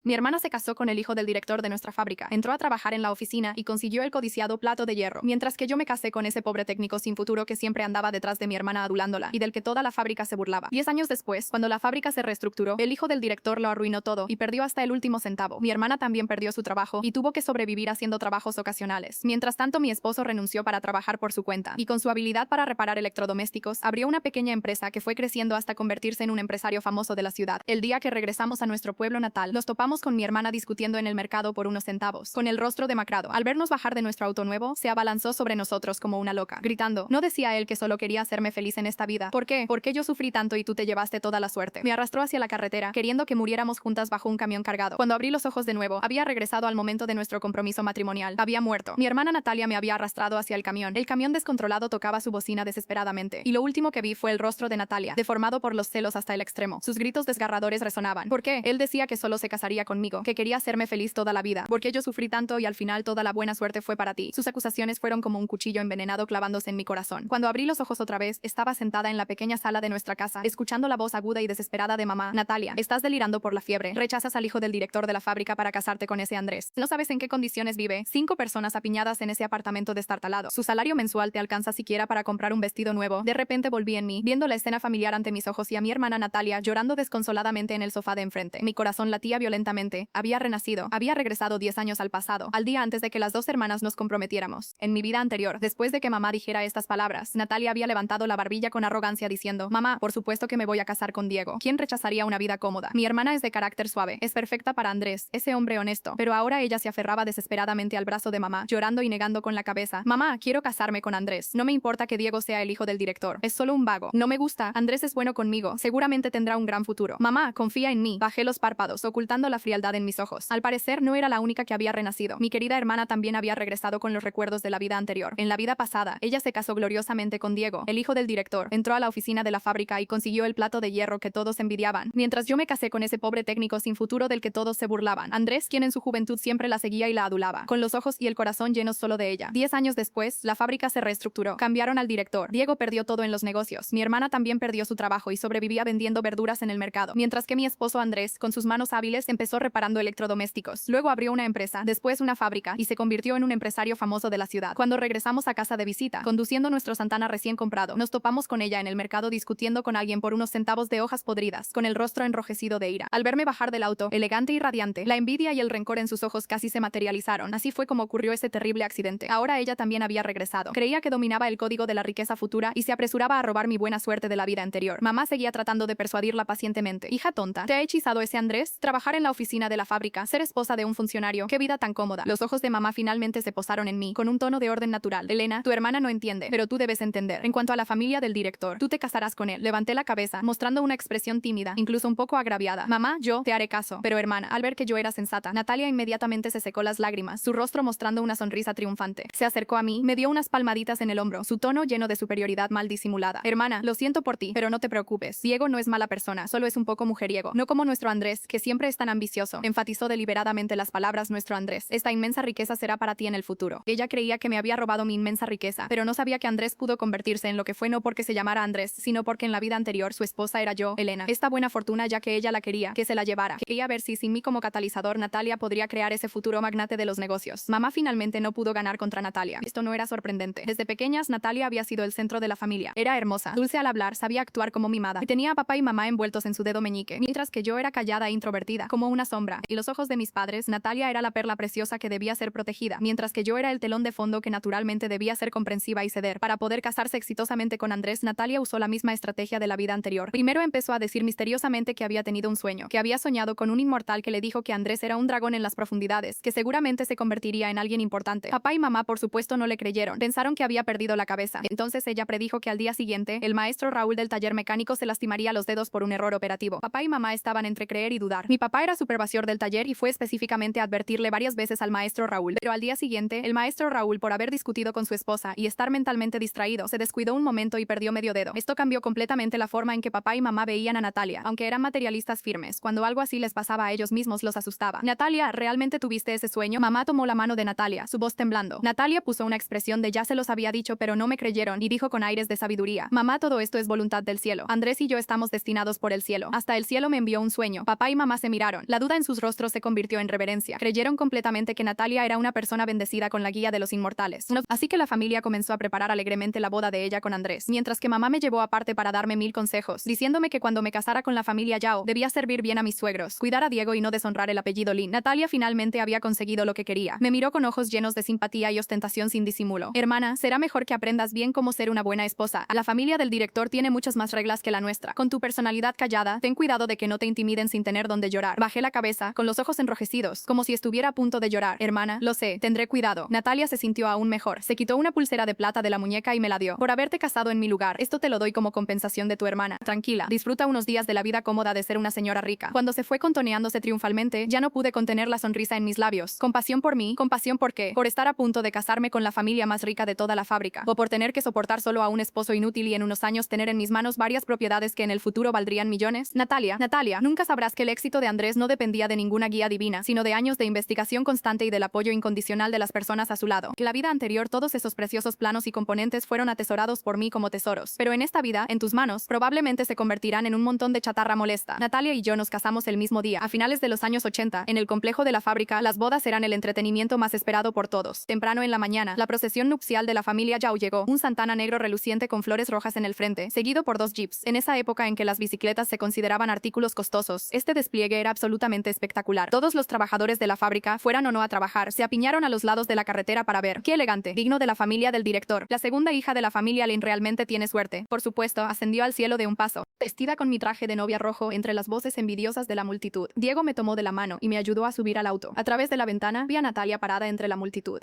Mi hermana se casó con el hijo del director de nuestra fábrica, entró a trabajar en la oficina y consiguió el codiciado plato de hierro, mientras que yo me casé con ese pobre técnico sin futuro que siempre andaba detrás de mi hermana adulándola y del que toda la fábrica se burlaba. 10 años después, cuando la fábrica se reestructuró, el hijo del director lo arruinó todo y perdió hasta el último centavo. Mi hermana también perdió su trabajo y tuvo que sobrevivir haciendo trabajos ocasionales. Mientras tanto, mi esposo renunció para trabajar por su cuenta y con su habilidad para reparar electrodomésticos, abrió una pequeña empresa que fue creciendo hasta convertirse en un empresario famoso de la ciudad. El día que regresamos a nuestro pueblo natal, nos topamos con mi hermana discutiendo en el mercado por unos centavos, con el rostro demacrado. Al vernos bajar de nuestro auto nuevo, se abalanzó sobre nosotros como una loca, gritando: ¿no decía él que solo quería hacerme feliz en esta vida? ¿Por qué? ¿Por qué yo sufrí tanto y tú te llevaste toda la suerte? Me arrastró hacia la carretera, queriendo que muriéramos juntas bajo un camión cargado. Cuando abrí los ojos de nuevo, había regresado al momento de nuestro compromiso matrimonial. Había muerto. Mi hermana Natalia me había arrastrado hacia el camión. El camión descontrolado tocaba su bocina desesperadamente, y lo último que vi fue el rostro de Natalia, deformado por los celos hasta el extremo. Sus gritos desgarradores resonaban. ¿Por qué? Él decía que solo se casaría conmigo, que quería hacerme feliz toda la vida. ¿Por qué yo sufrí tanto y al final toda la buena suerte fue para ti? Sus acusaciones fueron como un cuchillo envenenado clavándose en mi corazón. Cuando abrí los ojos otra vez, estaba sentada en la pequeña sala de nuestra casa, escuchando la voz aguda y desesperada de mamá. Natalia, estás delirando por la fiebre. Rechazas al hijo del director de la fábrica para casarte con ese Andrés. No sabes en qué condiciones vive. 5 personas apiñadas en ese apartamento destartalado. Su salario mensual te alcanza siquiera para comprar un vestido nuevo. De repente volví en mí, viendo la escena familiar ante mis ojos y a mi hermana Natalia llorando desconsoladamente en el sofá de enfrente. Mi corazón latía violentamente. Había renacido. Había regresado 10 años al pasado, al día antes de que las dos hermanas nos comprometiéramos. En mi vida anterior, después de que mamá dijera estas palabras, Natalia había levantado la barbilla con arrogancia diciendo: mamá, por supuesto que me voy a casar con Diego. ¿Quién rechazaría una vida cómoda? Mi hermana es de carácter suave, es perfecta para Andrés, ese hombre honesto. Pero ahora ella se aferraba desesperadamente al brazo de mamá, llorando y negando con la cabeza: mamá, quiero casarme con Andrés. No me importa que Diego sea el hijo del director. Es solo un vago. No me gusta. Andrés es bueno conmigo. Seguramente tendrá un gran futuro. Mamá, confía en mí. Bajé los párpados, ocultando la frialdad en mis ojos. Al parecer no era la única que había renacido. Mi querida hermana también había regresado con los recuerdos de la vida anterior. En la vida pasada, ella se casó gloriosamente con Diego, el hijo del director. Entró a la oficina de la fábrica y consiguió el plato de hierro que todos envidiaban, mientras yo me casé con ese pobre técnico sin futuro del que todos se burlaban. Andrés, quien en su juventud siempre la seguía y la adulaba, con los ojos y el corazón llenos solo de ella. 10 años después, la fábrica se reestructuró. Cambiaron al director. Diego perdió todo en los negocios. Mi hermana también perdió su trabajo y sobrevivía vendiendo verduras en el mercado, mientras que mi esposo Andrés, con sus manos hábiles, empezó reparando electrodomésticos. Luego abrió una empresa, después una fábrica, y se convirtió en un empresario famoso de la ciudad. Cuando regresamos a casa de visita, conduciendo nuestro Santana recién comprado, nos topamos con ella en el mercado discutiendo con alguien por unos centavos de hojas podridas, con el rostro enrojecido de ira. Al verme bajar del auto, elegante y radiante, la envidia y el rencor en sus ojos casi se materializaron. Así fue como ocurrió ese terrible accidente. Ahora ella también había regresado. Creía que dominaba el código de la riqueza futura y se apresuraba a robar mi buena suerte de la vida anterior. Mamá seguía tratando de persuadirla pacientemente. Hija tonta, ¿te ha hechizado ese Andrés? Trabajar en la oficina de la fábrica, ser esposa de un funcionario, qué vida tan cómoda. Los ojos de mamá finalmente se posaron en mí, con un tono de orden natural. Elena, tu hermana no entiende, pero tú debes entender. En cuanto a la familia del director, tú te casarás con él. Levanté la cabeza, mostrando una expresión tímida, incluso un poco agraviada. Mamá, yo te haré caso. Pero hermana, al ver que yo era sensata, Natalia inmediatamente se secó las lágrimas, su rostro mostrando una sonrisa triunfante. Se acercó a mí, me dio unas palmaditas en el hombro, su tono lleno de superioridad mal disimulada. Hermana, lo siento por ti, pero no te preocupes. Diego no es mala persona, solo es un poco mujeriego. No como nuestro Andrés, que siempre es tan ambicioso. Enfatizó deliberadamente las palabras nuestro Andrés. Esta inmensa riqueza será para ti en el futuro. Ella creía que me había robado mi inmensa riqueza, pero no sabía que Andrés pudo convertirse en lo que fue no porque se llamara Andrés, sino porque en la vida anterior su esposa era yo, Elena. Esta buena fortuna, ya que ella la quería, que se la llevara. Quería ver si sin mí como catalizador Natalia podría crear ese futuro magnate de los negocios. Mamá finalmente no pudo ganar contra Natalia. Esto no era sorprendente. Desde pequeñas, Natalia había sido el centro de la familia. Era hermosa, dulce al hablar, sabía actuar como mimada, y tenía a papá y mamá envueltos en su dedo meñique, mientras que yo era callada e introvertida, como una sombra. Y los ojos de mis padres, Natalia era la perla preciosa que debía ser protegida, mientras que yo era el telón de fondo que naturalmente debía ser comprensiva y ceder. Para poder casarse exitosamente con Andrés, Natalia usó la misma estrategia de la vida anterior. Primero empezó a decir misteriosamente que había tenido un sueño, que había soñado con un inmortal que le dijo que Andrés era un dragón en las profundidades, que seguramente se convertiría en alguien importante. Papá y mamá por supuesto no le creyeron, pensaron que había perdido la cabeza. Entonces ella predijo que al día siguiente, el maestro Raúl del taller mecánico se lastimaría los dedos por un error operativo. Papá y mamá estaban entre creer y dudar. Mi papá era supervisor del taller y fue específicamente a advertirle varias veces al maestro Raúl, pero al día siguiente, el maestro Raúl, por haber discutido con su esposa y estar mentalmente distraído, se descuidó un momento y perdió medio dedo. Esto cambió completamente la forma en que papá y mamá veían a Natalia, aunque eran materialistas firmes. Cuando algo así les pasaba a ellos mismos los asustaba. Natalia, ¿realmente tuviste ese sueño? Mamá tomó la mano de Natalia, su voz temblando. Natalia puso una expresión de ya se los había dicho pero no me creyeron y dijo con aires de sabiduría: mamá, todo esto es voluntad del cielo. Andrés y yo estamos destinados por el cielo. Hasta el cielo me envió un sueño. Papá y mamá se miraron. La duda en sus rostros se convirtió en reverencia. Creyeron completamente que Natalia era una persona bendecida con la guía de los inmortales. Así que la familia comenzó a preparar alegremente la boda de ella con Andrés, mientras que mamá me llevó aparte para darme 1000 consejos, diciéndome que cuando me casara con la familia Yao, debía servir bien a mis suegros, cuidar a Diego y no deshonrar el apellido Lin. Natalia finalmente había conseguido lo que quería. Me miró con ojos llenos de simpatía y ostentación sin disimulo. Hermana, será mejor que aprendas bien cómo ser una buena esposa. La familia del director tiene muchas más reglas que la nuestra. Con tu personalidad callada, ten cuidado de que no te intimiden sin tener donde llorar. Bajé la cabeza, con los ojos enrojecidos, como si estuviera a punto de llorar. Hermana, lo sé, tendré cuidado. Natalia se sintió aún mejor. Se quitó una pulsera de plata de la muñeca y me la dio. Por haberte casado en mi lugar, esto te lo doy como compensación de tu hermana. Tranquila, disfruta unos días de la vida cómoda de ser una señora rica. Cuando se fue contoneándose triunfalmente, ya no pude contener la sonrisa en mis labios. Compasión por mí, compasión por qué, por estar a punto de casarme con la familia más rica de toda la fábrica, o por tener que soportar solo a un esposo inútil y en unos años tener en mis manos varias propiedades que en el futuro valdrían millones. Natalia, nunca sabrás que el éxito de Andrés no dependía de ninguna guía divina, sino de años de investigación constante y del apoyo incondicional de las personas a su lado. En la vida anterior todos esos preciosos planos y componentes fueron atesorados por mí como tesoros, pero en esta vida, en tus manos, probablemente se convertirán en un montón de chatarra molesta. Natalia y yo nos casamos el mismo día, a finales de los años 80, en el complejo de la fábrica. Las bodas eran el entretenimiento más esperado por todos. Temprano en la mañana, la procesión nupcial de la familia Yao llegó, un Santana negro reluciente con flores rojas en el frente, seguido por 2 jeeps. En esa época en que las bicicletas se consideraban artículos costosos, este despliegue era absolutamente espectacular. Todos los trabajadores de la fábrica, fueran o no a trabajar, se apiñaron a los lados de la carretera para ver. ¡Qué elegante! Digno de la familia del director. La segunda hija de la familia Lin realmente tiene suerte. Por supuesto, ascendió al cielo de un paso, vestida con mi traje de novia rojo entre las voces envidiosas de la multitud. Diego me tomó de la mano y me ayudó a subir al auto. A través de la ventana, vi a Natalia parada entre la multitud.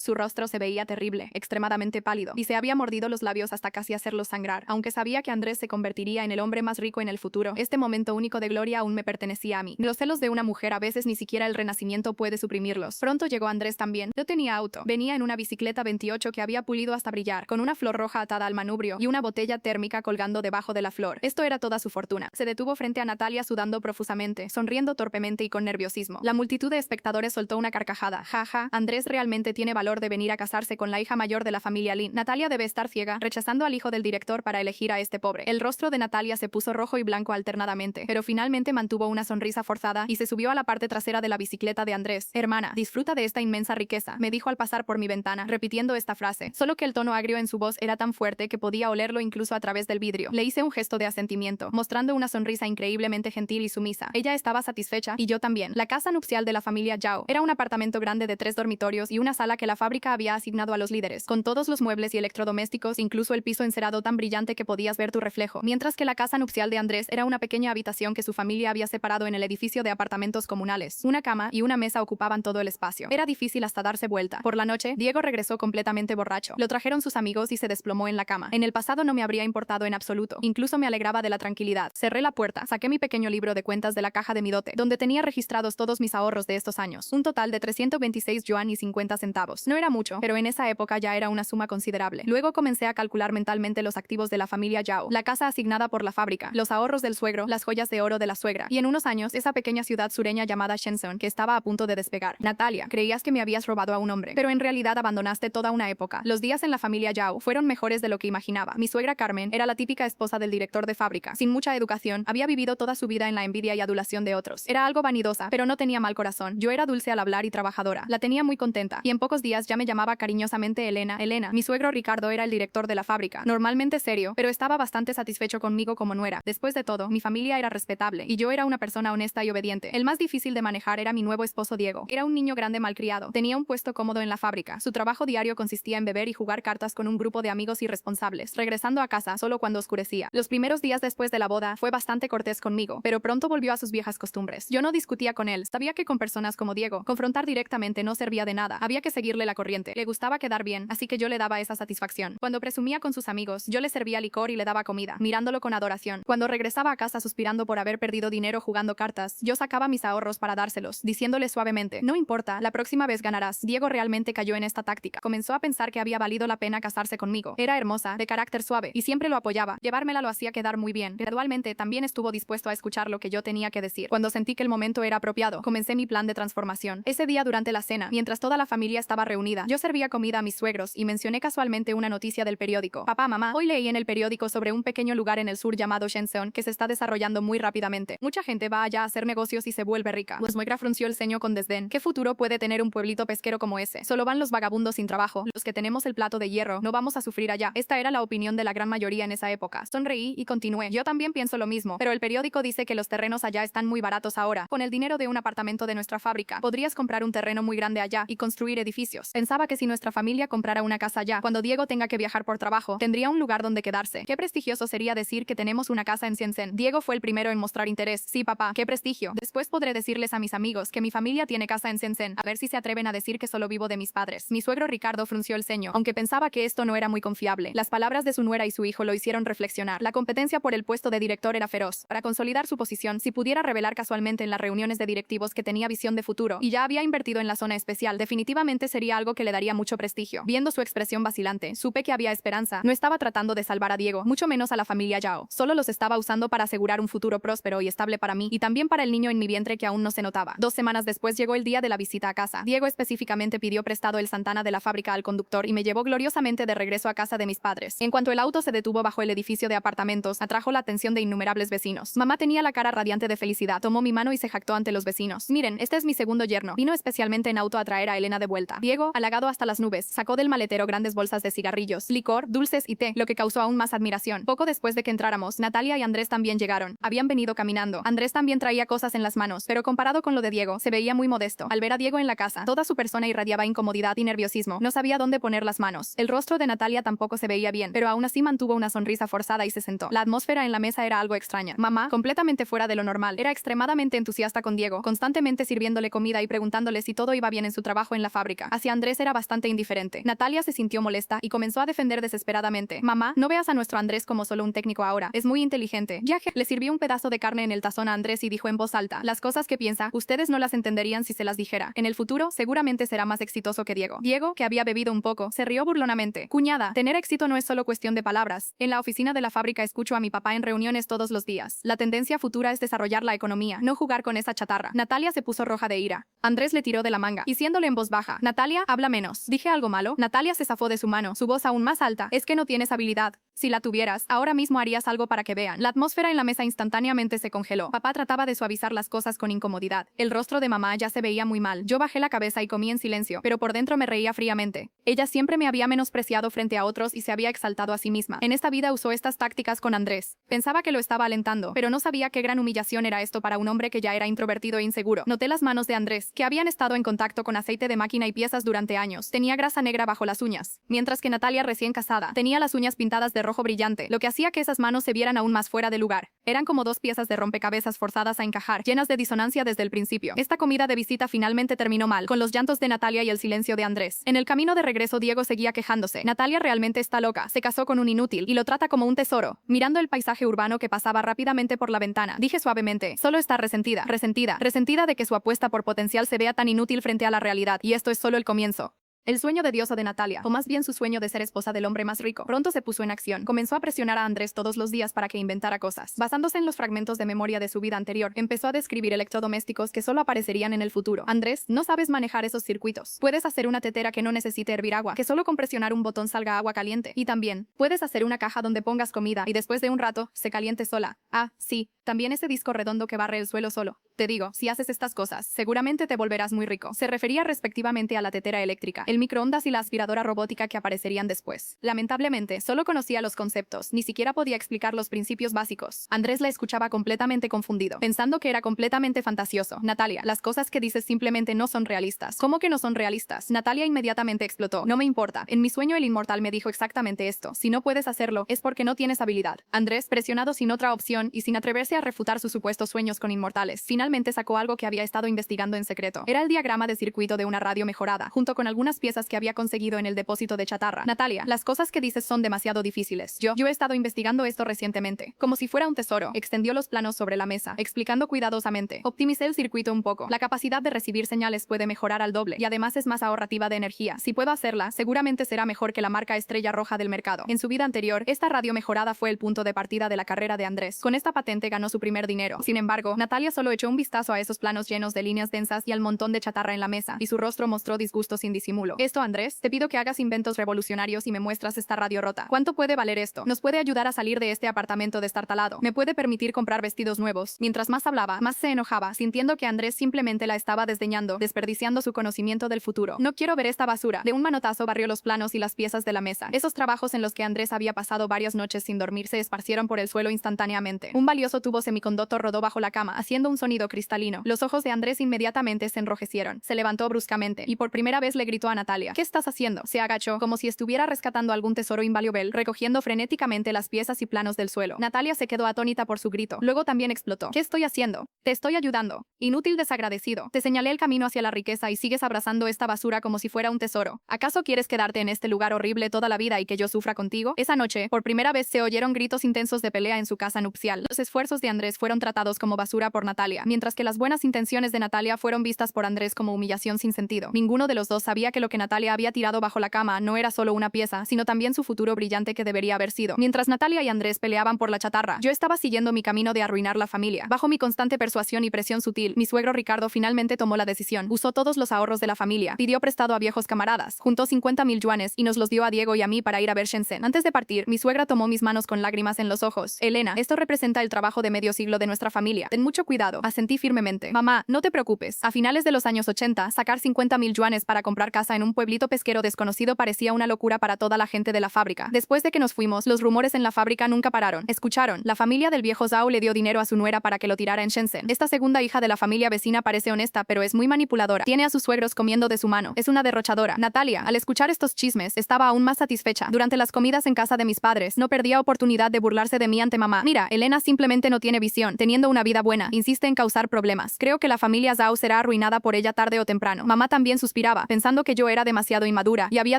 Su rostro se veía terrible, extremadamente pálido, y se había mordido los labios hasta casi hacerlos sangrar. Aunque sabía que Andrés se convertiría en el hombre más rico en el futuro, este momento único de gloria aún me pertenecía a mí. Los celos de una mujer a veces ni siquiera el renacimiento puede suprimirlos. Pronto llegó Andrés también. No tenía auto. Venía en una bicicleta 28 que había pulido hasta brillar, con una flor roja atada al manubrio y una botella térmica colgando debajo de la flor. Esto era toda su fortuna. Se detuvo frente a Natalia sudando profusamente, sonriendo torpemente y con nerviosismo. La multitud de espectadores soltó una carcajada. Jaja, Andrés realmente tiene valor de venir a casarse con la hija mayor de la familia Lin. Natalia debe estar ciega, rechazando al hijo del director para elegir a este pobre. El rostro de Natalia se puso rojo y blanco alternadamente, pero finalmente mantuvo una sonrisa forzada y se subió a la parte trasera de la bicicleta de Andrés. Hermana, disfruta de esta inmensa riqueza, me dijo al pasar por mi ventana, repitiendo esta frase, solo que el tono agrio en su voz era tan fuerte que podía olerlo incluso a través del vidrio. Le hice un gesto de asentimiento, mostrando una sonrisa increíblemente gentil y sumisa. Ella estaba satisfecha y yo también. La casa nupcial de la familia Yao era un apartamento grande de 3 dormitorios y una sala que la fábrica había asignado a los líderes, con todos los muebles y electrodomésticos, incluso el piso encerado tan brillante que podías ver tu reflejo, mientras que la casa nupcial de Andrés era una pequeña habitación que su familia había separado en el edificio de apartamentos comunales. Una cama y una mesa ocupaban todo el espacio. Era difícil hasta darse vuelta. Por la noche, Diego regresó completamente borracho. Lo trajeron sus amigos y se desplomó en la cama. En el pasado no me habría importado en absoluto. Incluso me alegraba de la tranquilidad. Cerré la puerta, saqué mi pequeño libro de cuentas de la caja de mi dote, donde tenía registrados todos mis ahorros de estos años. Un total de 326 yuan y 50 centavos. No era mucho, pero en esa época ya era una suma considerable. Luego comencé a calcular mentalmente los activos de la familia Yao, la casa asignada por la fábrica, los ahorros del suegro, las joyas de oro de la suegra, y en unos años esa pequeña ciudad sureña llamada Shenzhen, que estaba a punto de despegar. Natalia, creías que me habías robado a un hombre, pero en realidad abandonaste toda una época. Los días en la familia Yao fueron mejores de lo que imaginaba. Mi suegra Carmen era la típica esposa del director de fábrica. Sin mucha educación, había vivido toda su vida en la envidia y adulación de otros. Era algo vanidosa, pero no tenía mal corazón. Yo era dulce al hablar y trabajadora. La tenía muy contenta, y en pocos días ya me llamaba cariñosamente Elena. Mi suegro Ricardo era el director de la fábrica, normalmente serio, pero estaba bastante satisfecho conmigo como nuera. Después de todo, mi familia era respetable, y yo era una persona honesta y obediente. El más difícil de manejar era mi nuevo esposo Diego. Era un niño grande malcriado, tenía un puesto cómodo en la fábrica. Su trabajo diario consistía en beber y jugar cartas con un grupo de amigos irresponsables, regresando a casa solo cuando oscurecía. Los primeros días después de la boda fue bastante cortés conmigo, pero pronto volvió a sus viejas costumbres. Yo no discutía con él, sabía que con personas como Diego, confrontar directamente no servía de nada, había que seguirle la corriente. Le gustaba quedar bien, así que yo le daba esa satisfacción. Cuando presumía con sus amigos, yo le servía licor y le daba comida, mirándolo con adoración. Cuando regresaba a casa suspirando por haber perdido dinero jugando cartas, yo sacaba mis ahorros para dárselos, diciéndole suavemente, no importa, la próxima vez ganarás. Diego realmente cayó en esta táctica. Comenzó a pensar que había valido la pena casarse conmigo. Era hermosa, de carácter suave, y siempre lo apoyaba. Llevármela lo hacía quedar muy bien. Gradualmente también estuvo dispuesto a escuchar lo que yo tenía que decir. Cuando sentí que el momento era apropiado, comencé mi plan de transformación. Ese día durante la cena, mientras toda la familia estaba reunida reunida. Yo servía comida a mis suegros y mencioné casualmente una noticia del periódico. Papá, mamá, hoy leí en el periódico sobre un pequeño lugar en el sur llamado Shenzhen que se está desarrollando muy rápidamente. Mucha gente va allá a hacer negocios y se vuelve rica. Pues Muegra frunció el ceño con desdén. ¿Qué futuro puede tener un pueblito pesquero como ese? Solo van los vagabundos sin trabajo. Los que tenemos el plato de hierro no vamos a sufrir allá. Esta era la opinión de la gran mayoría en esa época. Sonreí y continué. Yo también pienso lo mismo, pero el periódico dice que los terrenos allá están muy baratos ahora. Con el dinero de un apartamento de nuestra fábrica, podrías comprar un terreno muy grande allá y construir edificios. Pensaba que si nuestra familia comprara una casa allá, cuando Diego tenga que viajar por trabajo, tendría un lugar donde quedarse. Qué prestigioso sería decir que tenemos una casa en Shenzhen. Diego fue el primero en mostrar interés. Sí, papá, qué prestigio. Después podré decirles a mis amigos que mi familia tiene casa en Shenzhen, a ver si se atreven a decir que solo vivo de mis padres. Mi suegro Ricardo frunció el ceño, aunque pensaba que esto no era muy confiable. Las palabras de su nuera y su hijo lo hicieron reflexionar. La competencia por el puesto de director era feroz. Para consolidar su posición, si pudiera revelar casualmente en las reuniones de directivos que tenía visión de futuro y ya había invertido en la zona especial, definitivamente sería algo que le daría mucho prestigio. Viendo su expresión vacilante, supe que había esperanza. No estaba tratando de salvar a Diego, mucho menos a la familia Yao. Solo los estaba usando para asegurar un futuro próspero y estable para mí y también para el niño en mi vientre que aún no se notaba. 2 semanas después llegó el día de la visita a casa. Diego específicamente pidió prestado el Santana de la fábrica al conductor y me llevó gloriosamente de regreso a casa de mis padres. En cuanto el auto se detuvo bajo el edificio de apartamentos, atrajo la atención de innumerables vecinos. Mamá tenía la cara radiante de felicidad, tomó mi mano y se jactó ante los vecinos. Miren, este es mi segundo yerno. Vino especialmente en auto a traer a Elena de vuelta. Diego, halagado hasta las nubes, sacó del maletero grandes bolsas de cigarrillos, licor, dulces y té, lo que causó aún más admiración. Poco después de que entráramos, Natalia y Andrés también llegaron. Habían venido caminando. Andrés también traía cosas en las manos, pero comparado con lo de Diego, se veía muy modesto. Al ver a Diego en la casa, toda su persona irradiaba incomodidad y nerviosismo. No sabía dónde poner las manos. El rostro de Natalia tampoco se veía bien, pero aún así mantuvo una sonrisa forzada y se sentó. La atmósfera en la mesa era algo extraña. Mamá, completamente fuera de lo normal, era extremadamente entusiasta con Diego, constantemente sirviéndole comida y preguntándole si todo iba bien en su trabajo en la fábrica. Hacia Andrés era bastante indiferente. Natalia se sintió molesta y comenzó a defender desesperadamente. Mamá, no veas a nuestro Andrés como solo un técnico ahora. Es muy inteligente. Ya que le sirvió un pedazo de carne en el tazón a Andrés y dijo en voz alta, las cosas que piensa, ustedes no las entenderían si se las dijera. En el futuro, seguramente será más exitoso que Diego. Diego, que había bebido un poco, se rió burlonamente. Cuñada, tener éxito no es solo cuestión de palabras. En la oficina de la fábrica escucho a mi papá en reuniones todos los días. La tendencia futura es desarrollar la economía, no jugar con esa chatarra. Natalia se puso roja de ira. Andrés le tiró de la manga, diciéndole en voz baja, Natalia, habla menos. ¿Dije algo malo? Natalia se zafó de su mano, su voz aún más alta. Es que no tienes habilidad. Si la tuvieras, ahora mismo harías algo para que vean. La atmósfera en la mesa instantáneamente se congeló. Papá trataba de suavizar las cosas con incomodidad. El rostro de mamá ya se veía muy mal. Yo bajé la cabeza y comí en silencio, pero por dentro me reía fríamente. Ella siempre me había menospreciado frente a otros y se había exaltado a sí misma. En esta vida usó estas tácticas con Andrés. Pensaba que lo estaba alentando, pero no sabía qué gran humillación era esto para un hombre que ya era introvertido e inseguro. Noté las manos de Andrés, que habían estado en contacto con aceite de máquina y piezas durante años. Tenía grasa negra bajo las uñas, mientras que Natalia, recién casada, tenía las uñas pintadas de rojo brillante, lo que hacía que esas manos se vieran aún más fuera de lugar. Eran como dos piezas de rompecabezas forzadas a encajar, llenas de disonancia desde el principio. Esta comida de visita finalmente terminó mal, con los llantos de Natalia y el silencio de Andrés. En el camino de regreso Diego seguía quejándose. Natalia realmente está loca, se casó con un inútil y lo trata como un tesoro. Mirando el paisaje urbano que pasaba rápidamente por la ventana, dije suavemente, solo está resentida de que su apuesta por potencial se vea tan inútil frente a la realidad, y esto es solo el comienzo. El sueño de diosa de Natalia, o más bien su sueño de ser esposa del hombre más rico, pronto se puso en acción. Comenzó a presionar a Andrés todos los días para que inventara cosas. Basándose en los fragmentos de memoria de su vida anterior, empezó a describir electrodomésticos que solo aparecerían en el futuro. Andrés, no sabes manejar esos circuitos. Puedes hacer una tetera que no necesite hervir agua, que solo con presionar un botón salga agua caliente. Y también, puedes hacer una caja donde pongas comida y después de un rato, se caliente sola. Ah, sí, también ese disco redondo que barre el suelo solo. Te digo, si haces estas cosas, seguramente te volverás muy rico. Se refería respectivamente a la tetera eléctrica, el microondas y la aspiradora robótica que aparecerían después. Lamentablemente, solo conocía los conceptos, ni siquiera podía explicar los principios básicos. Andrés la escuchaba completamente confundido, pensando que era completamente fantasioso. Natalia, las cosas que dices simplemente no son realistas. ¿Cómo que no son realistas? Natalia inmediatamente explotó. No me importa. En mi sueño el inmortal me dijo exactamente esto. Si no puedes hacerlo, es porque no tienes habilidad. Andrés, presionado sin otra opción y sin atreverse a refutar sus supuestos sueños con inmortales, finalmente sacó algo que había estado investigando en secreto. Era el diagrama de circuito de una radio mejorada, junto con algunas piezas que había conseguido en el depósito de chatarra. Natalia, las cosas que dices son demasiado difíciles. Yo he estado investigando esto recientemente. Como si fuera un tesoro. Extendió los planos sobre la mesa, explicando cuidadosamente. Optimicé el circuito un poco. La capacidad de recibir señales puede mejorar al doble y además es más ahorrativa de energía. Si puedo hacerla, seguramente será mejor que la marca Estrella Roja del mercado. En su vida anterior, esta radio mejorada fue el punto de partida de la carrera de Andrés. Con esta patente ganó ganó su primer dinero. Sin embargo, Natalia solo echó un vistazo a esos planos llenos de líneas densas y al montón de chatarra en la mesa, y su rostro mostró disgusto sin disimulo. Esto, Andrés, te pido que hagas inventos revolucionarios y me muestras esta radio rota. ¿Cuánto puede valer esto? Nos puede ayudar a salir de este apartamento destartalado. Me puede permitir comprar vestidos nuevos. Mientras más hablaba, más se enojaba, sintiendo que Andrés simplemente la estaba desdeñando, desperdiciando su conocimiento del futuro. No quiero ver esta basura. De un manotazo barrió los planos y las piezas de la mesa. Esos trabajos en los que Andrés había pasado varias noches sin dormir se esparcieron por el suelo instantáneamente. Un valioso tubo semiconductor rodó bajo la cama, haciendo un sonido cristalino. Los ojos de Andrés inmediatamente se enrojecieron. Se levantó bruscamente y por primera vez le gritó a Natalia: ¿Qué estás haciendo? Se agachó, como si estuviera rescatando algún tesoro invaluable, recogiendo frenéticamente las piezas y planos del suelo. Natalia se quedó atónita por su grito. Luego también explotó. ¿Qué estoy haciendo? Te estoy ayudando. Inútil desagradecido. Te señalé el camino hacia la riqueza y sigues abrazando esta basura como si fuera un tesoro. ¿Acaso quieres quedarte en este lugar horrible toda la vida y que yo sufra contigo? Esa noche, por primera vez se oyeron gritos intensos de pelea en su casa nupcial. Los esfuerzos de Andrés fueron tratados como basura por Natalia, mientras que las buenas intenciones de Natalia fueron vistas por Andrés como humillación sin sentido. Ninguno de los dos sabía que lo que Natalia había tirado bajo la cama no era solo una pieza, sino también su futuro brillante que debería haber sido. Mientras Natalia y Andrés peleaban por la chatarra, yo estaba siguiendo mi camino de arruinar la familia. Bajo mi constante persuasión y presión sutil, mi suegro Ricardo finalmente tomó la decisión. Usó todos los ahorros de la familia, pidió prestado a viejos camaradas, juntó 50,000 yuanes y nos los dio a Diego y a mí para ir a ver Shenzhen. Antes de partir, mi suegra tomó mis manos con lágrimas en los ojos. Elena, esto representa el trabajo de medio siglo de nuestra familia. Ten mucho cuidado. Asentí firmemente. Mamá, no te preocupes. A finales de los años 80, sacar 50,000 yuanes para comprar casa en un pueblito pesquero desconocido parecía una locura para toda la gente de la fábrica. Después de que nos fuimos, los rumores en la fábrica nunca pararon. Escucharon. La familia del viejo Zhao le dio dinero a su nuera para que lo tirara en Shenzhen. Esta segunda hija de la familia vecina parece honesta, pero es muy manipuladora. Tiene a sus suegros comiendo de su mano. Es una derrochadora. Natalia, al escuchar estos chismes, estaba aún más satisfecha. Durante las comidas en casa de mis padres, no perdía oportunidad de burlarse de mí ante mamá. Mira, Elena simplemente no tiene visión, teniendo una vida buena. Insiste en causar problemas. Creo que la familia Zhao será arruinada por ella tarde o temprano. Mamá también suspiraba, pensando que yo era demasiado inmadura y había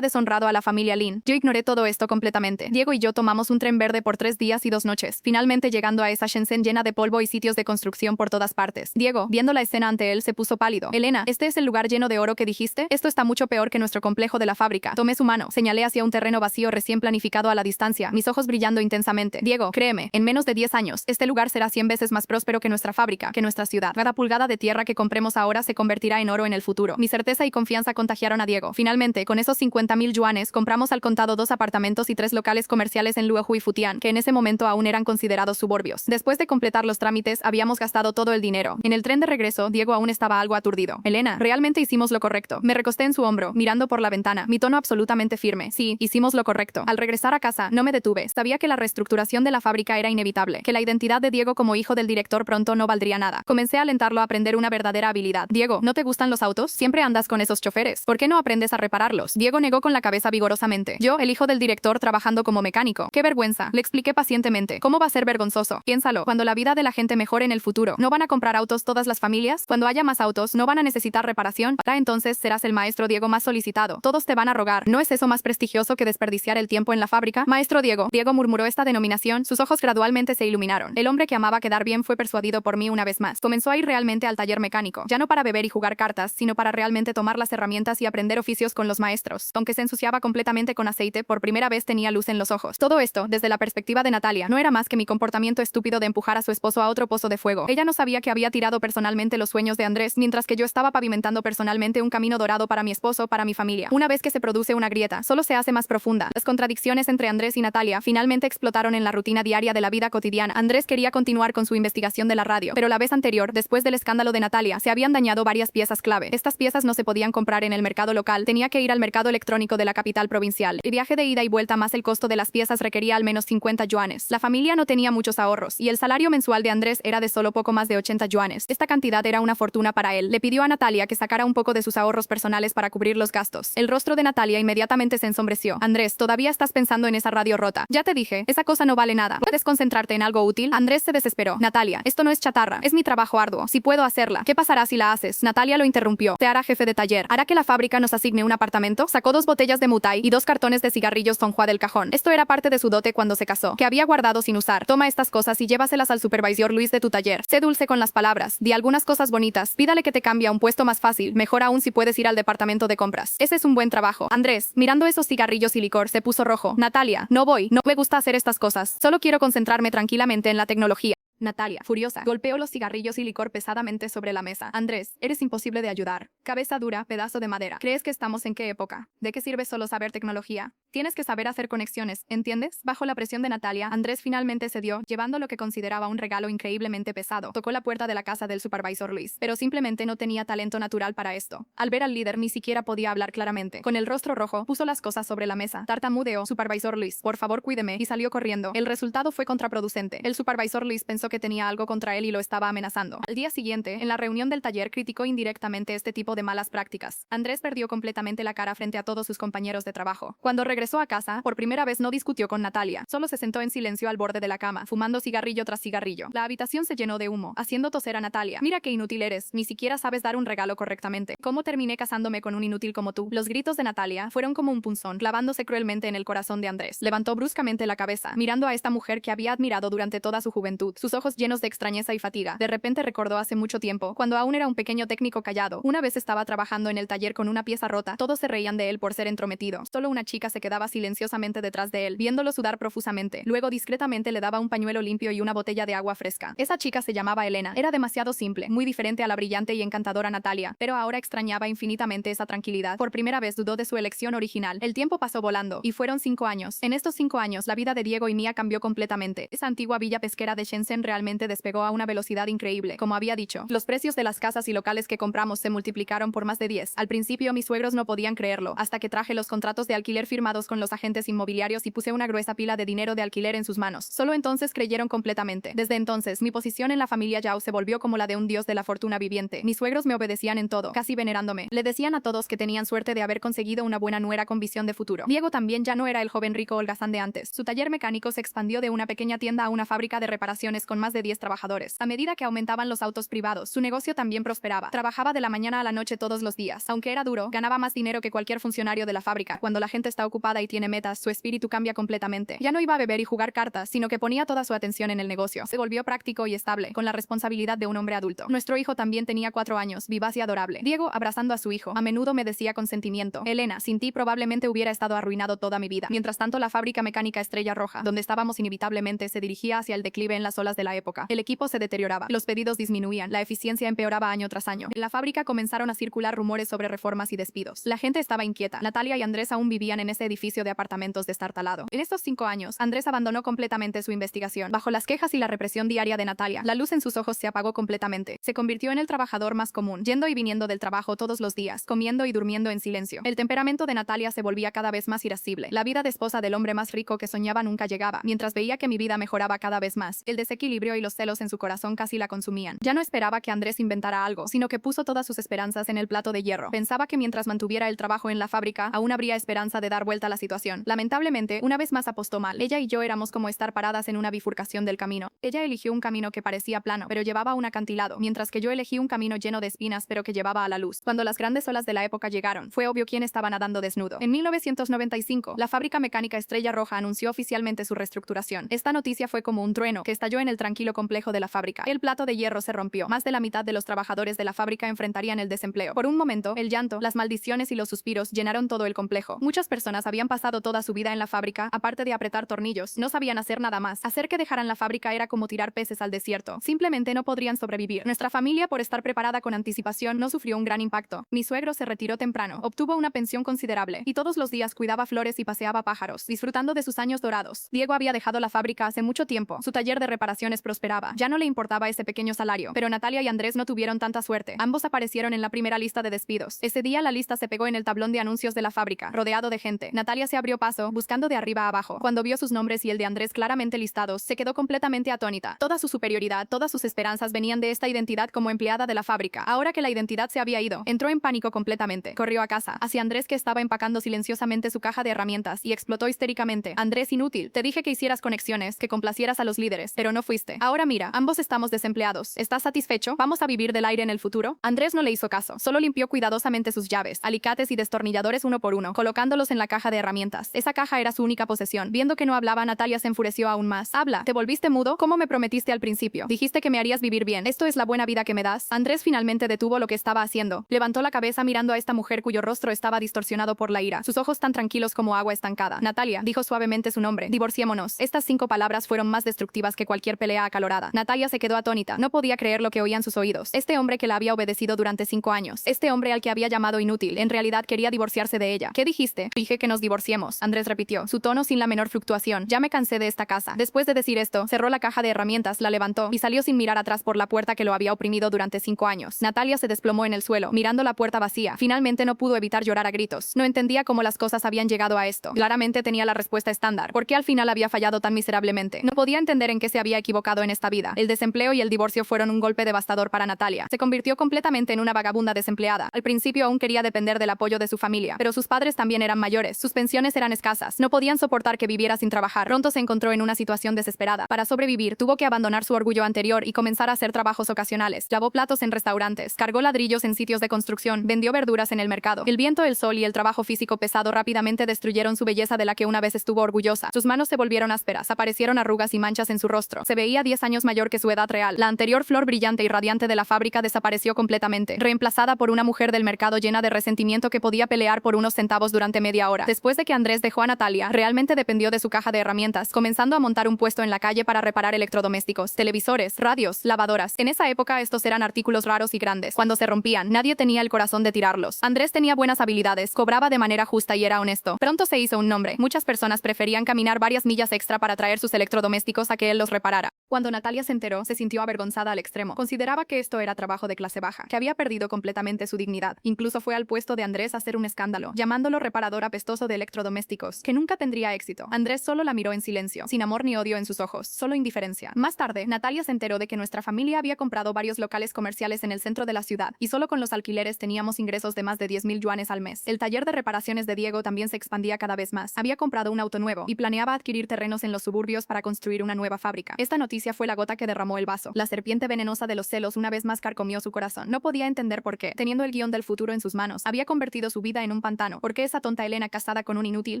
deshonrado a la familia Lin. Yo ignoré todo esto completamente. Diego y yo tomamos un tren verde por 3 días y 2 noches, finalmente llegando a esa Shenzhen llena de polvo y sitios de construcción por todas partes. Diego, viendo la escena ante él, se puso pálido. Elena, ¿este es el lugar lleno de oro que dijiste? Esto está mucho peor que nuestro complejo de la fábrica. Tomé su mano, señalé hacia un terreno vacío recién planificado a la distancia, mis ojos brillando intensamente. Diego, créeme, en menos de 10 años, este lugar será 100 veces más próspero que nuestra fábrica, que nuestra ciudad. Cada pulgada de tierra que compremos ahora se convertirá en oro en el futuro. Mi certeza y confianza contagiaron a Diego. Finalmente, con esos 50,000 yuanes, compramos al contado 2 apartamentos y 3 locales comerciales en Luohu y Futian, que en ese momento aún eran considerados suburbios. Después de completar los trámites, habíamos gastado todo el dinero. En el tren de regreso, Diego aún estaba algo aturdido. Elena, realmente hicimos lo correcto. Me recosté en su hombro, mirando por la ventana, mi tono absolutamente firme. Sí, hicimos lo correcto. Al regresar a casa, no me detuve. Sabía que la reestructuración de la fábrica era inevitable, que la identidad de Diego como hijo del director pronto no valdría nada. Comencé a alentarlo a aprender una verdadera habilidad. Diego, ¿no te gustan los autos? Siempre andas con esos choferes. ¿Por qué no aprendes a repararlos? Diego negó con la cabeza vigorosamente. Yo, el hijo del director, trabajando como mecánico. ¡Qué vergüenza! Le expliqué pacientemente. ¿Cómo va a ser vergonzoso? Piénsalo. Cuando la vida de la gente mejore en el futuro, ¿no van a comprar autos todas las familias? Cuando haya más autos, ¿no van a necesitar reparación? Para entonces serás el maestro Diego más solicitado. Todos te van a rogar. ¿No es eso más prestigioso que desperdiciar el tiempo en la fábrica? Maestro Diego. Diego murmuró esta denominación. Sus ojos gradualmente se iluminaron. El hombre que amaba quedar bien fue persuadido por mí una vez más. Comenzó a ir realmente al taller mecánico, ya no para beber y jugar cartas, sino para realmente tomar las herramientas y aprender oficios con los maestros. Aunque se ensuciaba completamente con aceite, por primera vez tenía luz en los ojos. Todo esto, desde la perspectiva de Natalia, no era más que mi comportamiento estúpido de empujar a su esposo a otro pozo de fuego. Ella no sabía que había tirado personalmente los sueños de Andrés, mientras que yo estaba pavimentando personalmente un camino dorado para mi esposo, para mi familia. Una vez que se produce una grieta, solo se hace más profunda. Las contradicciones entre Andrés y Natalia finalmente explotaron en la rutina diaria de la vida cotidiana. Andrés quería continuar con su investigación de la radio, pero la vez anterior, después del escándalo de Natalia, se habían dañado varias piezas clave. Estas piezas no se podían comprar en el mercado local, tenía que ir al mercado electrónico de la capital provincial. El viaje de ida y vuelta más el costo de las piezas requería al menos 50 yuanes. La familia no tenía muchos ahorros, y el salario mensual de Andrés era de solo poco más de 80 yuanes. Esta cantidad era una fortuna para él. Le pidió a Natalia que sacara un poco de sus ahorros personales para cubrir los gastos. El rostro de Natalia inmediatamente se ensombreció. Andrés, todavía estás pensando en esa radio rota. Ya te dije, esa cosa no vale nada. ¿Puedes concentrarte en algo útil? Andrés se desesperó. Natalia, esto no es chatarra, es mi trabajo arduo. Si puedo hacerla, ¿qué pasará si la haces? Natalia lo interrumpió. Te hará jefe de taller. ¿Hará que la fábrica nos asigne un apartamento? Sacó 2 botellas de mutai y 2 cartones de cigarrillos Tonghua del cajón. Esto era parte de su dote cuando se casó, que había guardado sin usar. Toma estas cosas y llévaselas al supervisor Luis de tu taller. Sé dulce con las palabras, di algunas cosas bonitas, pídale que te cambie a un puesto más fácil, mejor aún si puedes ir al departamento de compras. Ese es un buen trabajo. Andrés, mirando esos cigarrillos y licor, se puso rojo. Natalia, no voy, no me gusta hacer estas cosas. Solo quiero concentrarme tranquilamente en la tecnología. Natalia, furiosa, golpeó los cigarrillos y licor pesadamente sobre la mesa. Andrés, eres imposible de ayudar. Cabeza dura, pedazo de madera. ¿Crees que estamos en qué época? ¿De qué sirve solo saber tecnología? Tienes que saber hacer conexiones, ¿entiendes? Bajo la presión de Natalia, Andrés finalmente cedió, llevando lo que consideraba un regalo increíblemente pesado. Tocó la puerta de la casa del supervisor Luis, pero simplemente no tenía talento natural para esto. Al ver al líder ni siquiera podía hablar claramente. Con el rostro rojo, puso las cosas sobre la mesa. Tartamudeó, supervisor Luis, por favor cuídeme, y salió corriendo. El resultado fue contraproducente. El supervisor Luis pensó que tenía algo contra él y lo estaba amenazando. Al día siguiente, en la reunión del taller, criticó indirectamente este tipo de malas prácticas. Andrés perdió completamente la cara frente a todos sus compañeros de trabajo. Cuando regresó a casa, por primera vez no discutió con Natalia, solo se sentó en silencio al borde de la cama, fumando cigarrillo tras cigarrillo. La habitación se llenó de humo, haciendo toser a Natalia. Mira qué inútil eres, ni siquiera sabes dar un regalo correctamente. ¿Cómo terminé casándome con un inútil como tú? Los gritos de Natalia fueron como un punzón, clavándose cruelmente en el corazón de Andrés. Levantó bruscamente la cabeza, mirando a esta mujer que había admirado durante toda su juventud, sus ojos llenos de extrañeza y fatiga. De repente recordó hace mucho tiempo, cuando aún era un pequeño técnico callado. Una vez estaba trabajando en el taller con una pieza rota, todos se reían de él por ser entrometido. Solo una chica se quedaba silenciosamente detrás de él, viéndolo sudar profusamente. Luego discretamente le daba un pañuelo limpio y una botella de agua fresca. Esa chica se llamaba Elena. Era demasiado simple, muy diferente a la brillante y encantadora Natalia, pero ahora extrañaba infinitamente esa tranquilidad. Por primera vez dudó de su elección original. El tiempo pasó volando, y fueron 5 años. En estos 5 años, la vida de Diego y Mía cambió completamente. Esa antigua villa pesquera de Shenzhen realmente despegó a una velocidad increíble. Como había dicho, los precios de las casas y locales que compramos se multiplicaron por más de 10. Al principio mis suegros no podían creerlo, hasta que traje los contratos de alquiler firmados con los agentes inmobiliarios y puse una gruesa pila de dinero de alquiler en sus manos. Solo entonces creyeron completamente. Desde entonces, mi posición en la familia Yao se volvió como la de un dios de la fortuna viviente. Mis suegros me obedecían en todo, casi venerándome. Le decían a todos que tenían suerte de haber conseguido una buena nuera con visión de futuro. Diego también ya no era el joven rico holgazán de antes. Su taller mecánico se expandió de una pequeña tienda a una fábrica de reparaciones con más de 10 trabajadores. A medida que aumentaban los autos privados, su negocio también prosperaba. Trabajaba de la mañana a la noche todos los días. Aunque era duro, ganaba más dinero que cualquier funcionario de la fábrica. Cuando la gente está ocupada y tiene metas, su espíritu cambia completamente. Ya no iba a beber y jugar cartas, sino que ponía toda su atención en el negocio. Se volvió práctico y estable, con la responsabilidad de un hombre adulto. Nuestro hijo también tenía 4 años, vivaz y adorable. Diego, abrazando a su hijo, a menudo me decía con sentimiento: Elena, sin ti probablemente hubiera estado arruinado toda mi vida. Mientras tanto, la fábrica mecánica Estrella Roja, donde estábamos inevitablemente, se dirigía hacia el declive en las olas de la época. El equipo se deterioraba, los pedidos disminuían, la eficiencia empeoraba año tras año. En la fábrica comenzaron a circular rumores sobre reformas y despidos. La gente estaba inquieta. Natalia y Andrés aún vivían en ese edificio de apartamentos destartalado. En estos 5 años, Andrés abandonó completamente su investigación. Bajo las quejas y la represión diaria de Natalia, la luz en sus ojos se apagó completamente. Se convirtió en el trabajador más común, yendo y viniendo del trabajo todos los días, comiendo y durmiendo en silencio. El temperamento de Natalia se volvía cada vez más irascible. La vida de esposa del hombre más rico que soñaba nunca llegaba, mientras veía que mi vida mejoraba cada vez más. El desequilibrio y los celos en su corazón casi la consumían. Ya no esperaba que Andrés inventara algo, sino que puso todas sus esperanzas en el plato de hierro. Pensaba que mientras mantuviera el trabajo en la fábrica, aún habría esperanza de dar vuelta a la situación. Lamentablemente, una vez más apostó mal. Ella y yo éramos como estar paradas en una bifurcación del camino. Ella eligió un camino que parecía plano, pero llevaba a un acantilado, mientras que yo elegí un camino lleno de espinas, pero que llevaba a la luz. Cuando las grandes olas de la época llegaron, fue obvio quién estaba nadando desnudo. En 1995, la fábrica mecánica Estrella Roja anunció oficialmente su reestructuración. Esta noticia fue como un trueno que estalló en el tranquilo complejo de la fábrica. El plato de hierro se rompió. Más de la mitad de los trabajadores de la fábrica enfrentarían el desempleo. Por un momento, el llanto, las maldiciones y los suspiros llenaron todo el complejo. Muchas personas habían pasado toda su vida en la fábrica, aparte de apretar tornillos. No sabían hacer nada más. Hacer que dejaran la fábrica era como tirar peces al desierto. Simplemente no podrían sobrevivir. Nuestra familia, por estar preparada con anticipación, no sufrió un gran impacto. Mi suegro se retiró temprano, obtuvo una pensión considerable, y todos los días cuidaba flores y paseaba pájaros, disfrutando de sus años dorados. Diego había dejado la fábrica hace mucho tiempo. Su taller de reparaciones prosperaba. Ya no le importaba ese pequeño salario. Pero Natalia y Andrés no tuvieron tanta suerte. Ambos aparecieron en la primera lista de despidos. Ese día la lista se pegó en el tablón de anuncios de la fábrica, rodeado de gente. Natalia se abrió paso, buscando de arriba a abajo. Cuando vio sus nombres y el de Andrés claramente listados, se quedó completamente atónita. Toda su superioridad, todas sus esperanzas venían de esta identidad como empleada de la fábrica. Ahora que la identidad se había ido, entró en pánico completamente. Corrió a casa, hacia Andrés, que estaba empacando silenciosamente su caja de herramientas, y explotó histéricamente: Andrés, inútil, te dije que hicieras conexiones, que complacieras a los líderes, pero no fuiste. Ahora mira, ambos estamos desempleados. ¿Estás satisfecho? ¿Vamos a vivir del aire en el futuro? Andrés no le hizo caso, solo limpió cuidadosamente sus llaves, alicates y destornilladores uno por uno, colocándolos en la caja de herramientas. Esa caja era su única posesión. Viendo que no hablaba, Natalia se enfureció aún más. Habla, ¿te volviste mudo? ¿Cómo me prometiste al principio? Dijiste que me harías vivir bien. ¿Esto es la buena vida que me das? Andrés finalmente detuvo lo que estaba haciendo. Levantó la cabeza mirando a esta mujer cuyo rostro estaba distorsionado por la ira, sus ojos tan tranquilos como agua estancada. Natalia, dijo suavemente su nombre. Divorciémonos. Estas 5 palabras fueron más destructivas que cualquier pelea pelea acalorada. Natalia se quedó atónita. No podía creer lo que oían sus oídos. Este hombre que la había obedecido durante 5 años. Este hombre al que había llamado inútil. En realidad quería divorciarse de ella. ¿Qué dijiste? Dije que nos divorciemos. Andrés repitió, su tono sin la menor fluctuación. Ya me cansé de esta casa. Después de decir esto, cerró la caja de herramientas, la levantó y salió sin mirar atrás por la puerta que lo había oprimido durante 5 años. Natalia se desplomó en el suelo, mirando la puerta vacía. Finalmente no pudo evitar llorar a gritos. No entendía cómo las cosas habían llegado a esto. Claramente tenía la respuesta estándar. ¿Por qué al final había fallado tan miserablemente? No podía entender en qué se había equivocado en esta vida. El desempleo y el divorcio fueron un golpe devastador para Natalia. Se convirtió completamente en una vagabunda desempleada. Al principio aún quería depender del apoyo de su familia, pero sus padres también eran mayores. Sus pensiones eran escasas. No podían soportar que viviera sin trabajar. Pronto se encontró en una situación desesperada. Para sobrevivir, tuvo que abandonar su orgullo anterior y comenzar a hacer trabajos ocasionales. Lavó platos en restaurantes, cargó ladrillos en sitios de construcción, vendió verduras en el mercado. El viento, el sol y el trabajo físico pesado rápidamente destruyeron su belleza de la que una vez estuvo orgullosa. Sus manos se volvieron ásperas, aparecieron arrugas y manchas en su rostro. Se veía 10 años mayor que su edad real. La anterior flor brillante y radiante de la fábrica desapareció completamente, reemplazada por una mujer del mercado llena de resentimiento que podía pelear por unos centavos durante media hora. Después de que Andrés dejó a Natalia, realmente dependió de su caja de herramientas, comenzando a montar un puesto en la calle para reparar electrodomésticos, televisores, radios, lavadoras. En esa época estos eran artículos raros y grandes. Cuando se rompían, nadie tenía el corazón de tirarlos. Andrés tenía buenas habilidades, cobraba de manera justa y era honesto. Pronto se hizo un nombre. Muchas personas preferían caminar varias millas extra para traer sus electrodomésticos a que él los reparara. Cuando Natalia se enteró, se sintió avergonzada al extremo. Consideraba que esto era trabajo de clase baja, que había perdido completamente su dignidad. Incluso fue al puesto de Andrés a hacer un escándalo, llamándolo reparador apestoso de electrodomésticos, que nunca tendría éxito. Andrés solo la miró en silencio, sin amor ni odio en sus ojos, solo indiferencia. Más tarde, Natalia se enteró de que nuestra familia había comprado varios locales comerciales en el centro de la ciudad, y solo con los alquileres teníamos ingresos de más de 10,000 yuanes al mes. El taller de reparaciones de Diego también se expandía cada vez más. Había comprado un auto nuevo y planeaba adquirir terrenos en los suburbios para construir una nueva fábrica. Esta noticia fue la gota que derramó el vaso. La serpiente venenosa de los celos una vez más carcomió su corazón. No podía entender por qué, teniendo el guión del futuro en sus manos, había convertido su vida en un pantano. ¿Por qué esa tonta Elena, casada con un inútil,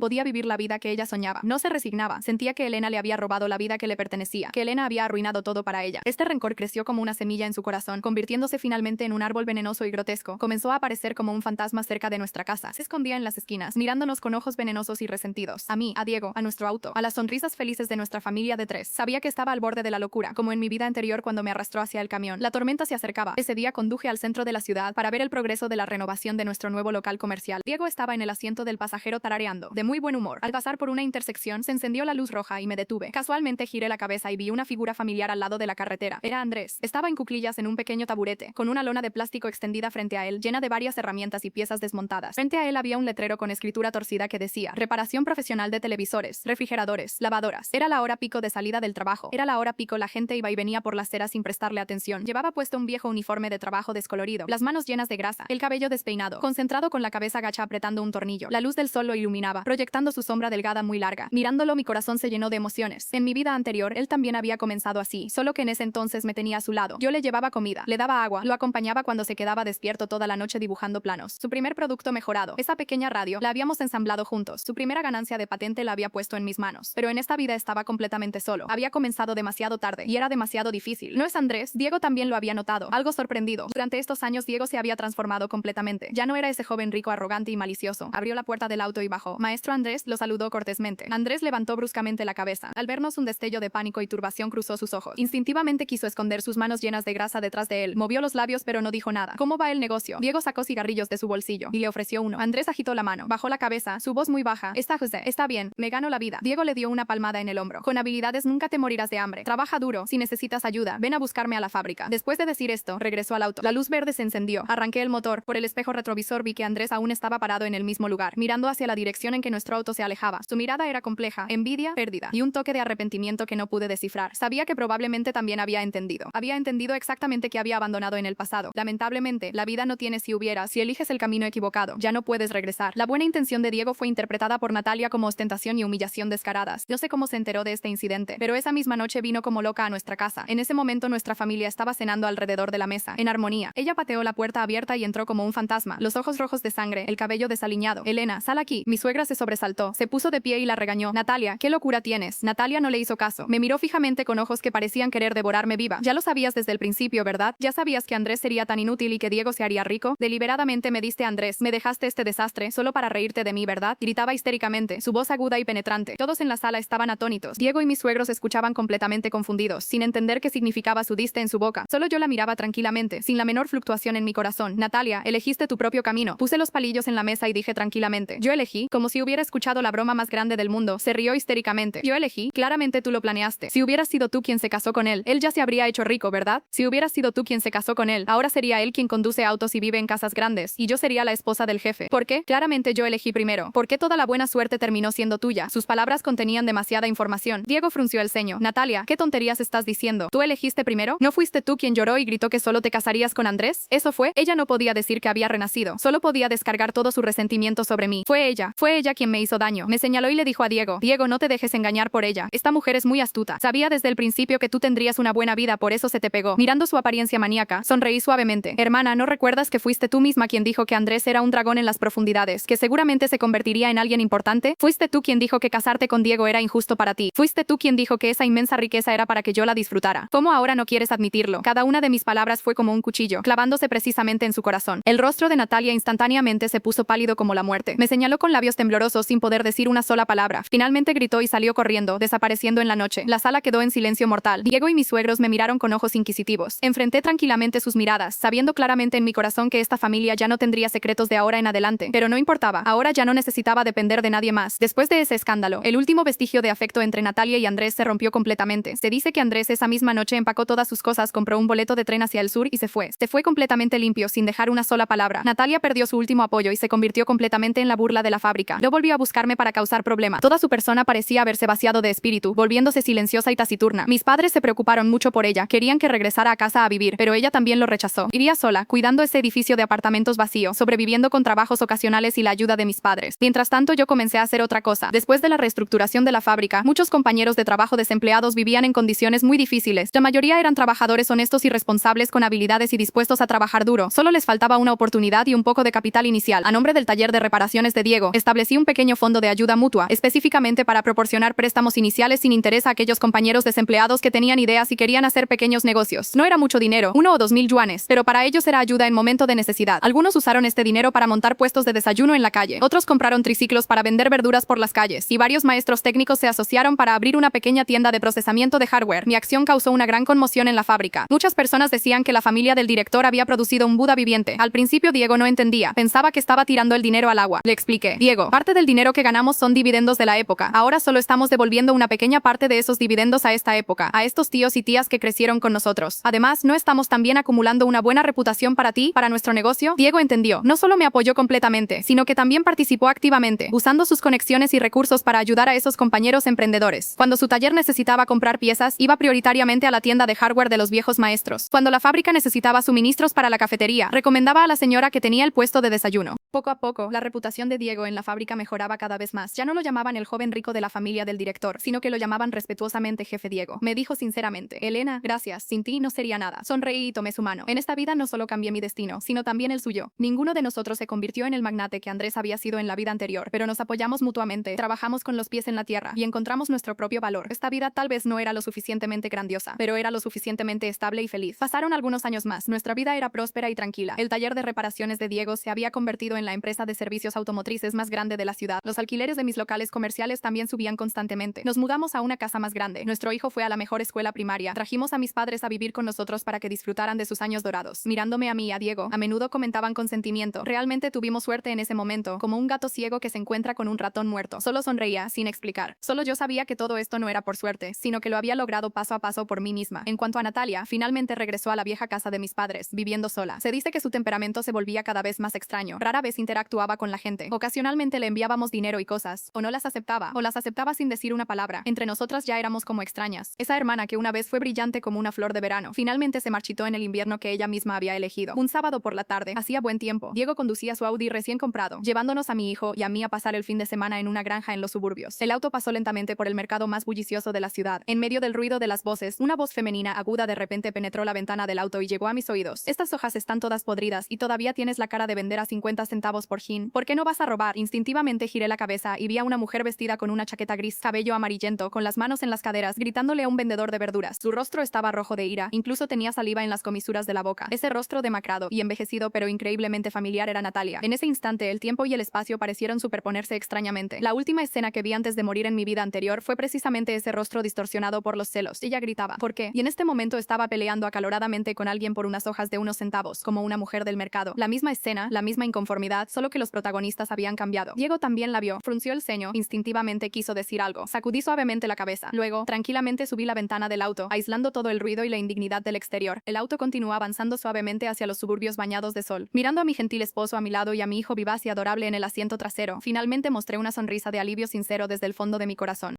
podía vivir la vida que ella soñaba? No se resignaba. Sentía que Elena le había robado la vida que le pertenecía, que Elena había arruinado todo para ella. Este rencor creció como una semilla en su corazón, convirtiéndose finalmente en un árbol venenoso y grotesco. Comenzó a aparecer como un fantasma cerca de nuestra casa. Se escondía en las esquinas, mirándonos con ojos venenosos y resentidos. A mí, a Diego, a nuestro auto, a las sonrisas felices de nuestra familia de 3. Sabía que estaba al borde de la locura, como en mi vida anterior cuando me arrastró hacia el camión. La tormenta se acercaba. Ese día conduje al centro de la ciudad para ver el progreso de la renovación de nuestro nuevo local comercial. Diego estaba en el asiento del pasajero tarareando, de muy buen humor. Al pasar por una intersección, se encendió la luz roja y me detuve. Casualmente giré la cabeza y vi una figura familiar al lado de la carretera. Era Andrés. Estaba en cuclillas en un pequeño taburete, con una lona de plástico extendida frente a él, llena de varias herramientas y piezas desmontadas. Frente a él había un letrero con escritura torcida que decía: reparación profesional de televisores, refrigeradores, lavadoras. Era la hora pico de salida del trabajo. Era la hora pico, la gente iba y venía por la acera sin prestarle atención. Llevaba puesto un viejo uniforme de trabajo descolorido, las manos llenas de grasa, el cabello despeinado, concentrado con la cabeza gacha apretando un tornillo. La luz del sol lo iluminaba, proyectando su sombra delgada muy larga. Mirándolo, mi corazón se llenó de emociones. En mi vida anterior, él también había comenzado así, solo que en ese entonces me tenía a su lado. Yo le llevaba comida, le daba agua, lo acompañaba cuando se quedaba despierto toda la noche dibujando planos. Su primer producto mejorado, esa pequeña radio, la habíamos ensamblado juntos. Su primera ganancia de patente la había puesto en mis manos. Pero en esta vida estaba completamente solo. Había comenzado demasiado tarde y era demasiado difícil. ¿No es Andrés? Diego también lo había notado, algo sorprendido. Durante estos años Diego se había transformado completamente. Ya no era ese joven rico, arrogante y malicioso. Abrió la puerta del auto y bajó. Maestro Andrés, lo saludó cortésmente. Andrés levantó bruscamente la cabeza. Al vernos, un destello de pánico y turbación cruzó sus ojos. Instintivamente quiso esconder sus manos llenas de grasa detrás de él. Movió los labios pero no dijo nada. ¿Cómo va el negocio? Diego sacó cigarrillos de su bolsillo y le ofreció uno. Andrés agitó la mano, bajó la cabeza, su voz muy baja. Está bien, me gano la vida. Diego le dio una palmada en el hombro. Con habilidades nunca te morirás de hambre. Trabaja duro. Si necesitas ayuda, ven a buscarme a la fábrica. Después de decir esto, regresó al auto. La luz verde se encendió. Arranqué el motor. Por el espejo retrovisor vi que Andrés aún estaba parado en el mismo lugar, mirando hacia la dirección en que nuestro auto se alejaba. Su mirada era compleja, envidia, pérdida y un toque de arrepentimiento que no pude descifrar. Sabía que probablemente también había entendido. Había entendido exactamente que había abandonado en el pasado. Lamentablemente, la vida no tiene si hubiera. Si eliges el camino equivocado, ya no puedes regresar. La buena intención de Diego fue interpretada por Natalia como ostentación y humillación descaradas. No sé cómo se enteró de este incidente, pero esa misma noche vino como loca a nuestra casa. En ese momento nuestra familia estaba cenando alrededor de la mesa, en armonía. Ella pateó la puerta abierta y entró como un fantasma, los ojos rojos de sangre, el cabello desaliñado. Elena, sal aquí. Mi suegra se sobresaltó, se puso de pie y la regañó. Natalia, ¿qué locura tienes? Natalia no le hizo caso. Me miró fijamente con ojos que parecían querer devorarme viva. Ya lo sabías desde el principio, ¿verdad? Ya sabías que Andrés sería tan inútil y que Diego se haría rico. Deliberadamente me diste a Andrés, me dejaste este desastre solo para reírte de mí, ¿verdad? Gritaba histéricamente, su voz aguda y penetrante. Todos en la sala estaban atónitos. Diego y mis suegros escuchaban completamente completamente confundidos, sin entender qué significaba su diste en su boca. Solo yo la miraba tranquilamente, sin la menor fluctuación en mi corazón. Natalia, elegiste tu propio camino. Puse los palillos en la mesa y dije tranquilamente. Yo elegí, como si hubiera escuchado la broma más grande del mundo. Se rió histéricamente. Yo elegí, claramente tú lo planeaste. Si hubieras sido tú quien se casó con él ya se habría hecho rico, ¿verdad? Si hubieras sido tú quien se casó con él, ahora sería él quien conduce autos y vive en casas grandes, y yo sería la esposa del jefe. ¿Por qué? Claramente yo elegí primero. ¿Por qué toda la buena suerte terminó siendo tuya? Sus palabras contenían demasiada información. Diego frunció el ceño. Natalia, ¿qué tonterías estás diciendo? ¿Tú elegiste primero? ¿No fuiste tú quien lloró y gritó que solo te casarías con Andrés? ¿Eso fue? Ella no podía decir que había renacido. Solo podía descargar todo su resentimiento sobre mí. Fue ella quien me hizo daño. Me señaló y le dijo a Diego, Diego, no te dejes engañar por ella. Esta mujer es muy astuta. Sabía desde el principio que tú tendrías una buena vida, por eso se te pegó. Mirando su apariencia maníaca, sonreí suavemente. Hermana, ¿no recuerdas que fuiste tú misma quien dijo que Andrés era un dragón en las profundidades, que seguramente se convertiría en alguien importante? Fuiste tú quien dijo que casarte con Diego era injusto para ti. Fuiste tú quien dijo que esa inmensa riqueza era para que yo la disfrutara. ¿Cómo ahora no quieres admitirlo? Cada una de mis palabras fue como un cuchillo, clavándose precisamente en su corazón. El rostro de Natalia instantáneamente se puso pálido como la muerte. Me señaló con labios temblorosos sin poder decir una sola palabra. Finalmente gritó y salió corriendo, desapareciendo en la noche. La sala quedó en silencio mortal. Diego y mis suegros me miraron con ojos inquisitivos. Enfrenté tranquilamente sus miradas, sabiendo claramente en mi corazón que esta familia ya no tendría secretos de ahora en adelante. Pero no importaba. Ahora ya no necesitaba depender de nadie más. Después de ese escándalo, el último vestigio de afecto entre Natalia y Andrés se rompió completamente. Se dice que Andrés esa misma noche empacó todas sus cosas, compró un boleto de tren hacia el sur y se fue. Se fue completamente limpio, sin dejar una sola palabra. Natalia perdió su último apoyo y se convirtió completamente en la burla de la fábrica. No volvió a buscarme para causar problema. Toda su persona parecía haberse vaciado de espíritu, volviéndose silenciosa y taciturna. Mis padres se preocuparon mucho por ella, querían que regresara a casa a vivir, pero ella también lo rechazó. Iría sola, cuidando ese edificio de apartamentos vacío, sobreviviendo con trabajos ocasionales y la ayuda de mis padres. Mientras tanto, yo comencé a hacer otra cosa. Después de la reestructuración de la fábrica, muchos compañeros de trabajo desempleados vivían en condiciones muy difíciles. La mayoría eran trabajadores honestos y responsables con habilidades y dispuestos a trabajar duro. Solo les faltaba una oportunidad y un poco de capital inicial. A nombre del taller de reparaciones de Diego, establecí un pequeño fondo de ayuda mutua, específicamente para proporcionar préstamos iniciales sin interés a aquellos compañeros desempleados que tenían ideas y querían hacer pequeños negocios. No era mucho dinero, 1 o 2 mil yuanes, pero para ellos era ayuda en momento de necesidad. Algunos usaron este dinero para montar puestos de desayuno en la calle, otros compraron triciclos para vender verduras por las calles, y varios maestros técnicos se asociaron para abrir una pequeña tienda de procesamiento de hardware. Mi acción causó una gran conmoción en la fábrica. Muchas personas decían que la familia del director había producido un Buda viviente. Al principio Diego no entendía, pensaba que estaba tirando el dinero al agua. Le expliqué, Diego, parte del dinero que ganamos son dividendos de la época. Ahora solo estamos devolviendo una pequeña parte de esos dividendos a esta época, a estos tíos y tías que crecieron con nosotros. Además, ¿no estamos también acumulando una buena reputación para ti, para nuestro negocio? Diego entendió. No solo me apoyó completamente, sino que también participó activamente, usando sus conexiones y recursos para ayudar a esos compañeros emprendedores. Cuando su taller necesitaba comprar piezas, iba prioritariamente a la tienda de hardware de los viejos maestros. Cuando la fábrica necesitaba suministros para la cafetería, recomendaba a la señora que tenía el puesto de desayuno. Poco a poco, la reputación de Diego en la fábrica mejoraba cada vez más. Ya no lo llamaban el joven rico de la familia del director, sino que lo llamaban respetuosamente Jefe Diego. Me dijo sinceramente, Elena, gracias, sin ti no sería nada. Sonreí y tomé su mano. En esta vida no solo cambié mi destino, sino también el suyo. Ninguno de nosotros se convirtió en el magnate que Andrés había sido en la vida anterior, pero nos apoyamos mutuamente, trabajamos con los pies en la tierra y encontramos nuestro propio valor. Esta vida tal vez no era lo suficientemente grandiosa, pero era lo suficientemente estable y feliz. Pasaron algunos años más. Nuestra vida era próspera y tranquila. El taller de reparaciones de Diego se había convertido en la empresa de servicios automotrices más grande de la ciudad. Los alquileres de mis locales comerciales también subían constantemente. Nos mudamos a una casa más grande. Nuestro hijo fue a la mejor escuela primaria. Trajimos a mis padres a vivir con nosotros para que disfrutaran de sus años dorados. Mirándome a mí y a Diego, a menudo comentaban con sentimiento, realmente tuvimos suerte en ese momento, como un gato ciego que se encuentra con un ratón muerto. Solo sonreía, sin explicar. Solo yo sabía que todo esto no era por suerte, sino que lo había logrado paso a paso por mí misma. En cuanto a Natalia, finalmente regresó a la vieja casa de mis padres, viviendo sola. Se dice que su temperamento se volvía cada vez más extraño. Rara vez interactuaba con la gente. Ocasionalmente le enviábamos dinero y cosas, o no las aceptaba, o las aceptaba sin decir una palabra. Entre nosotras ya éramos como extrañas. Esa hermana que una vez fue brillante como una flor de verano, finalmente se marchitó en el invierno que ella misma había elegido. Un sábado por la tarde, hacía buen tiempo. Diego conducía su Audi recién comprado, llevándonos a mi hijo y a mí a pasar el fin de semana en una granja en los suburbios. El auto pasó lentamente por el mercado más bullicioso de la ciudad. En medio del ruido de las voces, una voz femenina aguda de repente penetró la ventana del auto y llegó a mis oídos. Estas hojas están todas podridas y todavía tienes la cara de vender a 50 centavos por hin. ¿Por qué no vas a robar? Instintivamente giré la cabeza y vi a una mujer vestida con una chaqueta gris, cabello amarillento, con las manos en las caderas, gritándole a un vendedor de verduras. Su rostro estaba rojo de ira, incluso tenía saliva en las comisuras de la boca. Ese rostro demacrado y envejecido pero increíblemente familiar era Natalia. En ese instante el tiempo y el espacio parecieron superponerse extrañamente. La última escena que vi antes de morir en mi vida anterior fue precisamente ese rostro distorsionado estallado por los celos. Ella gritaba, ¿por qué? Y en este momento estaba peleando acaloradamente con alguien por unas hojas de unos centavos, como una mujer del mercado. La misma escena, la misma inconformidad, solo que los protagonistas habían cambiado. Diego también la vio, frunció el ceño, instintivamente quiso decir algo. Sacudí suavemente la cabeza. Luego, tranquilamente subí la ventana del auto, aislando todo el ruido y la indignidad del exterior. El auto continuó avanzando suavemente hacia los suburbios bañados de sol. Mirando a mi gentil esposo a mi lado y a mi hijo vivaz y adorable en el asiento trasero, finalmente mostré una sonrisa de alivio sincero desde el fondo de mi corazón.